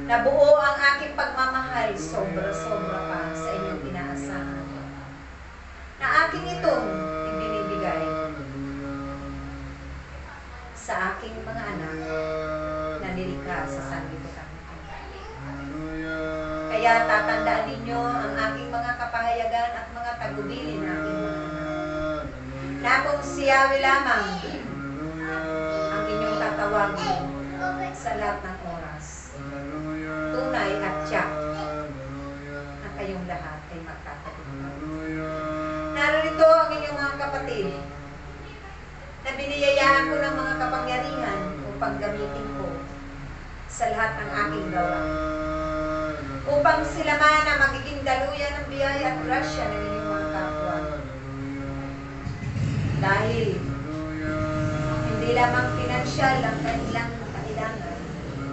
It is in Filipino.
Nabuo ang aking pagmamahal, sobra-sobra pa sa inyong inaasahan. Na aking itong ibinibigay sa aking mga anak na nilikha sa sanlibutan. Kaya tatandaan ninyo ang aking mga kapahayagan at mga tagubilin na aking mga anak. Na kung siyawi lamang ang inyong tatawagin sa lahat ng oras. Tunay at tiyak na kayong lahat ay magkakatulungan. Narito ang inyong mga kapatid na biniyayaan ko ng mga kapangyarihan upang gamitin ko sa lahat ng aking gawa. Upang sila man na magiging daluyan ng biyaya at grasya ng inyong mga kapwa. Dahil hindi lamang pinansyal ang kanilang